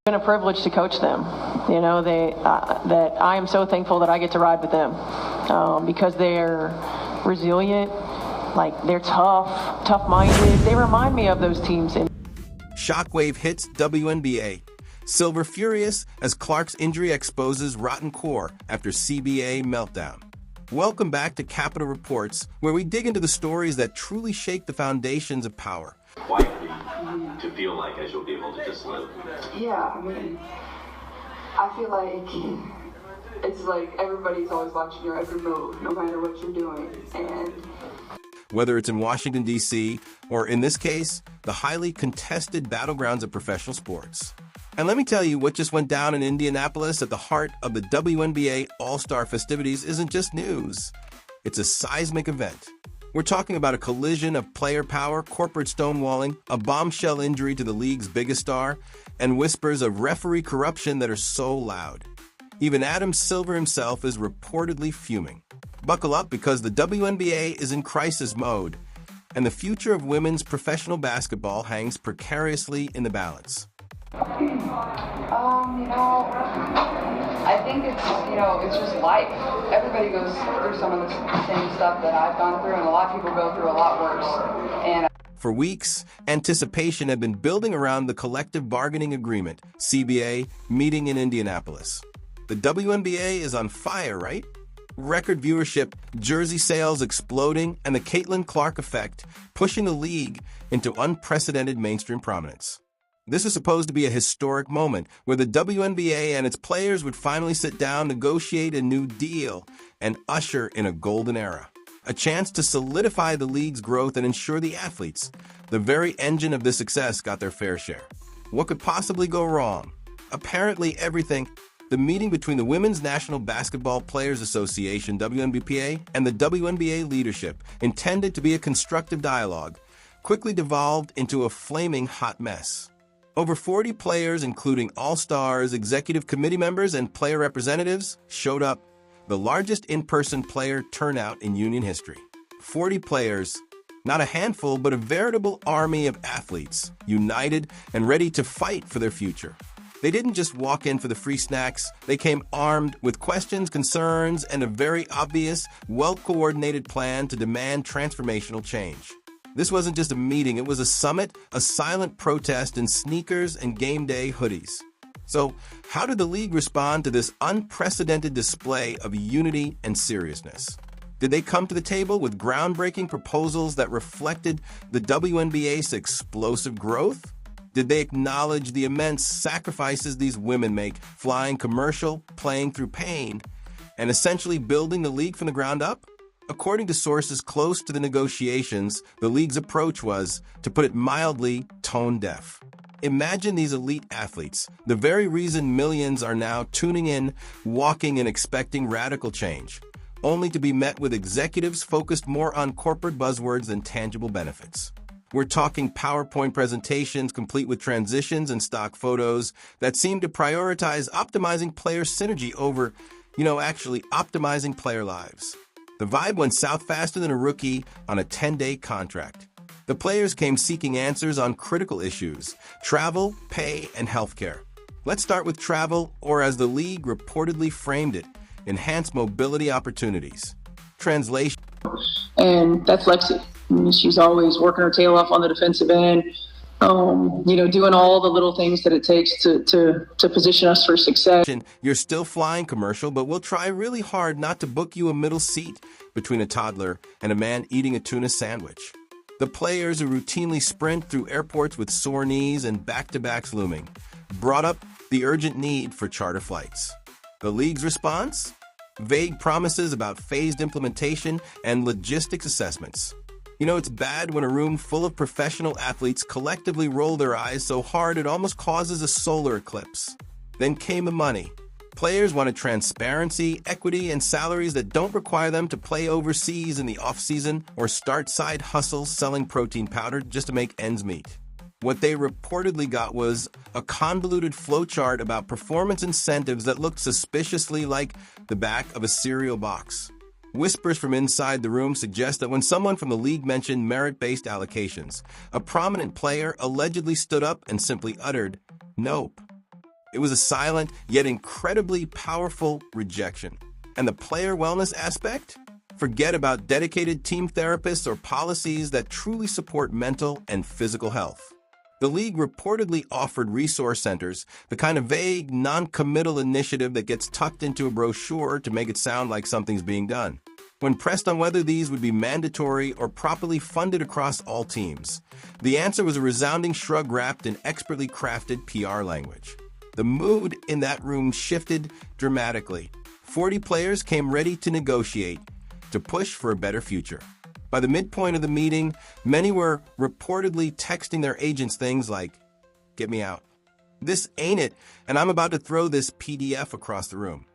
Been a privilege to coach them. You know, that I am so thankful that I get to ride with them because they're resilient, like they're tough-minded. They remind me of those teams. Shockwave hits WNBA. Silver furious as Clark's injury exposes rotten core after CBA meltdown. Welcome back to Capitol Reports, where we dig into the stories that truly shake the foundations of power. Quietly to feel like as you'll be able to just live. Yeah, I mean, I feel like it's like everybody's always watching your every move, no matter what you're doing. And whether it's in Washington, D.C., or in this case, the highly contested battlegrounds of professional sports. And let me tell you, what just went down in Indianapolis at the heart of the WNBA All-Star festivities isn't just news. It's a seismic event. We're talking about a collision of player power, corporate stonewalling, a bombshell injury to the league's biggest star, and whispers of referee corruption that are so loud. Even Adam Silver himself is reportedly fuming. Buckle up, because the WNBA is in crisis mode, and the future of women's professional basketball hangs precariously in the balance. I think it's just life. Everybody goes through some of the same stuff that I've gone through, and a lot of people go through a lot worse. And for weeks, anticipation had been building around the collective bargaining agreement, CBA, meeting in Indianapolis. The WNBA is on fire, right? Record viewership, jersey sales exploding, and the Caitlin Clark effect pushing the league into unprecedented mainstream prominence. This is supposed to be a historic moment where the WNBA and its players would finally sit down, negotiate a new deal, and usher in a golden era. A chance to solidify the league's growth and ensure the athletes, the very engine of this success, got their fair share. What could possibly go wrong? Apparently everything. The meeting between the Women's National Basketball Players Association, WNBPA, and the WNBA leadership, intended to be a constructive dialogue, quickly devolved into a flaming hot mess. Over 40 players, including all-stars, executive committee members, and player representatives, showed up, the largest in-person player turnout in union history. 40 players, not a handful, but a veritable army of athletes, united and ready to fight for their future. They didn't just walk in for the free snacks. They came armed with questions, concerns, and a very obvious, well-coordinated plan to demand transformational change. This wasn't just a meeting, it was a summit, a silent protest in sneakers and game day hoodies. So, how did the league respond to this unprecedented display of unity and seriousness? Did they come to the table with groundbreaking proposals that reflected the WNBA's explosive growth? Did they acknowledge the immense sacrifices these women make, flying commercial, playing through pain, and essentially building the league from the ground up? According to sources close to the negotiations, the league's approach was, to put it mildly, tone-deaf. Imagine these elite athletes, the very reason millions are now tuning in, walking and expecting radical change, only to be met with executives focused more on corporate buzzwords than tangible benefits. We're talking PowerPoint presentations complete with transitions and stock photos that seem to prioritize optimizing player synergy over, actually optimizing player lives. The vibe went south faster than a rookie on a 10-day contract. The players came seeking answers on critical issues: travel, pay, and healthcare. Let's start with travel, or as the league reportedly framed it, enhanced mobility opportunities. Translation. And that's Lexi. She's always working her tail off on the defensive end, doing all the little things that it takes to position us for success. You're still flying commercial, but we'll try really hard not to book you a middle seat between a toddler and a man eating a tuna sandwich. The players who routinely sprint through airports with sore knees and back-to-backs looming brought up the urgent need for charter flights. The league's response? Vague promises about phased implementation and logistics assessments. It's bad when a room full of professional athletes collectively roll their eyes so hard it almost causes a solar eclipse. Then came the money. Players wanted transparency, equity, and salaries that don't require them to play overseas in the off-season or start side hustles selling protein powder just to make ends meet. What they reportedly got was a convoluted flowchart about performance incentives that looked suspiciously like the back of a cereal box. Whispers from inside the room suggest that when someone from the league mentioned merit-based allocations, a prominent player allegedly stood up and simply uttered, "Nope." It was a silent, yet incredibly powerful rejection. And the player wellness aspect? Forget about dedicated team therapists or policies that truly support mental and physical health. The league reportedly offered resource centers, the kind of vague, non-committal initiative that gets tucked into a brochure to make it sound like something's being done. When pressed on whether these would be mandatory or properly funded across all teams, the answer was a resounding shrug wrapped in expertly crafted PR language. The mood in that room shifted dramatically. 40 players came ready to negotiate, to push for a better future. By the midpoint of the meeting, many were reportedly texting their agents things like, "Get me out. This ain't it, and I'm about to throw this PDF across the room."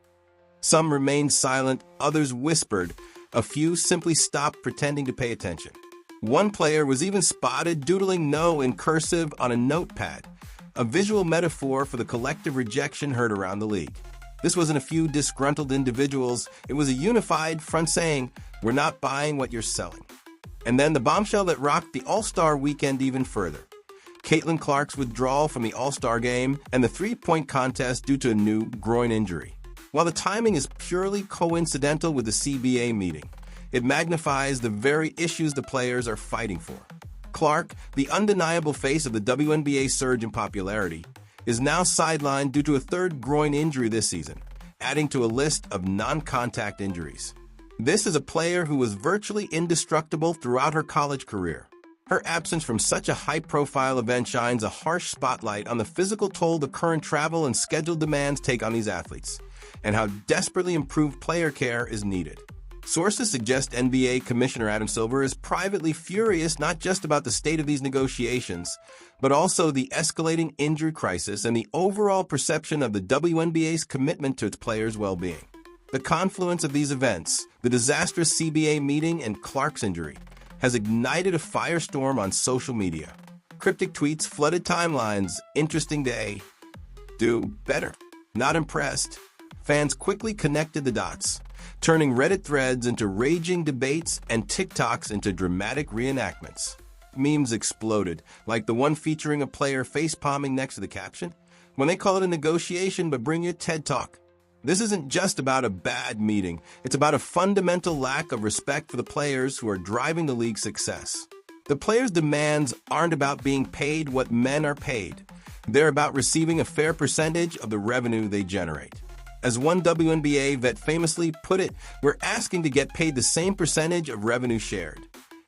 Some remained silent, others whispered. A few simply stopped pretending to pay attention. One player was even spotted doodling "no" in cursive on a notepad, a visual metaphor for the collective rejection heard around the league. This wasn't a few disgruntled individuals, it was a unified front saying, "We're not buying what you're selling." And then the bombshell that rocked the All-Star weekend even further. Caitlin Clark's withdrawal from the All-Star game and the three-point contest due to a new groin injury. While the timing is purely coincidental with the CBA meeting, it magnifies the very issues the players are fighting for. Clark, the undeniable face of the WNBA surge in popularity, is now sidelined due to a third groin injury this season, adding to a list of non-contact injuries. This is a player who was virtually indestructible throughout her college career. Her absence from such a high-profile event shines a harsh spotlight on the physical toll the current travel and schedule demands take on these athletes, and how desperately improved player care is needed. Sources suggest NBA Commissioner Adam Silver is privately furious not just about the state of these negotiations, but also the escalating injury crisis and the overall perception of the WNBA's commitment to its players' well-being. The confluence of these events, the disastrous CBA meeting and Clark's injury, has ignited a firestorm on social media. Cryptic tweets flooded timelines. "Interesting day. Do better. Not impressed." Fans quickly connected the dots, turning Reddit threads into raging debates and TikToks into dramatic reenactments. Memes exploded, like the one featuring a player face-palming next to the caption, "When they call it a negotiation, but bring your TED Talk." This isn't just about a bad meeting. It's about a fundamental lack of respect for the players who are driving the league's success. The players' demands aren't about being paid what men are paid. They're about receiving a fair percentage of the revenue they generate. As one WNBA vet famously put it, "We're asking to get paid the same percentage of revenue shared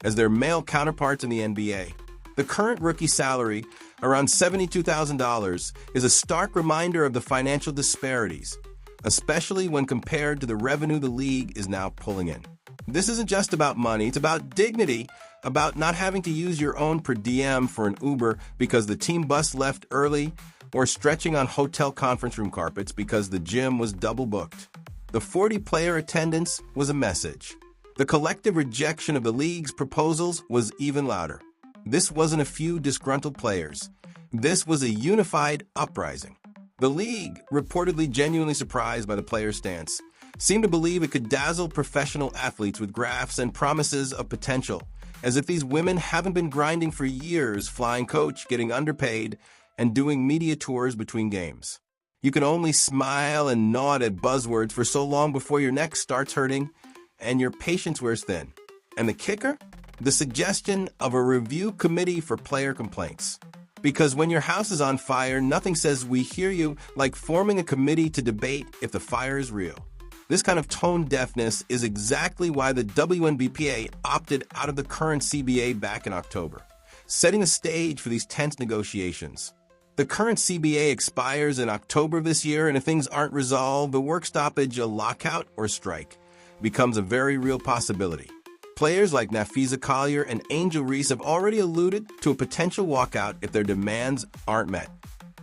as their male counterparts in the NBA." The current rookie salary, around $72,000, is a stark reminder of the financial disparities, especially when compared to the revenue the league is now pulling in. This isn't just about money, it's about dignity, about not having to use your own per diem for an Uber because the team bus left early, or stretching on hotel conference room carpets because the gym was double booked. The 40-player attendance was a message. The collective rejection of the league's proposals was even louder. This wasn't a few disgruntled players. This was a unified uprising. The league, reportedly genuinely surprised by the players' stance, seemed to believe it could dazzle professional athletes with graphs and promises of potential, as if these women haven't been grinding for years, flying coach, getting underpaid, and doing media tours between games. You can only smile and nod at buzzwords for so long before your neck starts hurting and your patience wears thin. And the kicker? The suggestion of a review committee for player complaints. Because when your house is on fire, nothing says "we hear you" like forming a committee to debate if the fire is real. This kind of tone deafness is exactly why the WNBA opted out of the current CBA back in October, setting the stage for these tense negotiations. The current CBA expires in October of this year, and if things aren't resolved, a work stoppage, a lockout, or strike becomes a very real possibility. Players like Nafisa Collier and Angel Reese have already alluded to a potential walkout if their demands aren't met.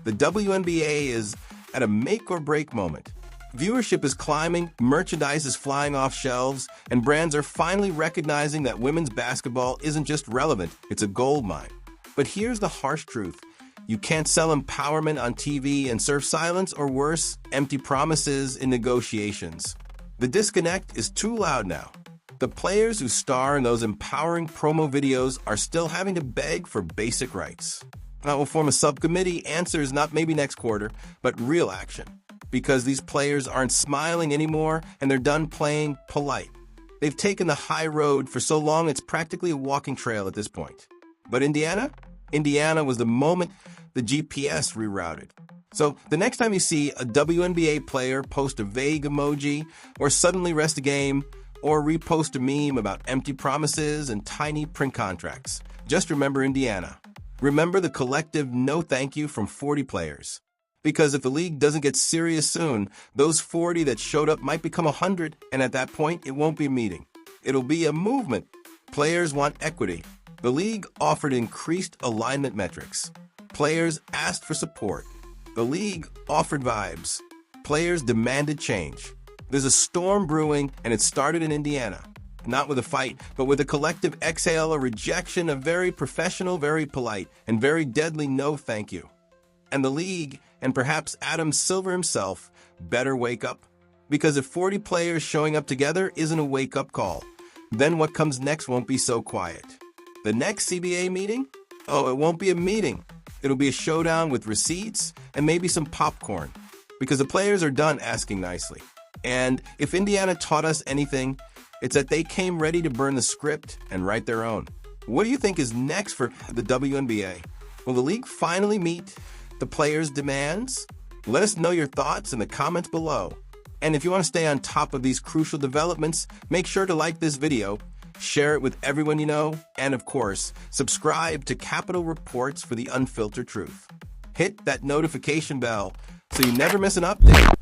The WNBA is at a make-or-break moment. Viewership is climbing, merchandise is flying off shelves, and brands are finally recognizing that women's basketball isn't just relevant, it's a gold mine. But here's the harsh truth. You can't sell empowerment on TV and serve silence or worse, empty promises in negotiations. The disconnect is too loud now. The players who star in those empowering promo videos are still having to beg for basic rights. We'll form a subcommittee. Answers not maybe next quarter, but real action. Because these players aren't smiling anymore and they're done playing polite. They've taken the high road for so long it's practically a walking trail at this point. But Indiana? Indiana was the moment the GPS rerouted. So the next time you see a WNBA player post a vague emoji or suddenly rest a game or repost a meme about empty promises and tiny print contracts, just remember Indiana. Remember the collective no thank you from 40 players. Because if the league doesn't get serious soon, those 40 that showed up might become 100, and at that point, it won't be a meeting. It'll be a movement. Players want equity. The league offered increased alignment metrics. Players asked for support. The league offered vibes. Players demanded change. There's a storm brewing, and it started in Indiana. Not with a fight, but with a collective exhale, a rejection, a very professional, very polite, and very deadly no thank you. And the league, and perhaps Adam Silver himself, better wake up. Because if 40 players showing up together isn't a wake-up call, then what comes next won't be so quiet. The next CBA meeting? Oh, it won't be a meeting. It'll be a showdown with receipts and maybe some popcorn. Because the players are done asking nicely. And if Indiana taught us anything, it's that they came ready to burn the script and write their own. What do you think is next for the WNBA? Will the league finally meet the players' demands? Let us know your thoughts in the comments below. And if you want to stay on top of these crucial developments, make sure to like this video, share it with everyone you know, and of course, subscribe to Capital Reports for the unfiltered truth. Hit that notification bell so you never miss an update.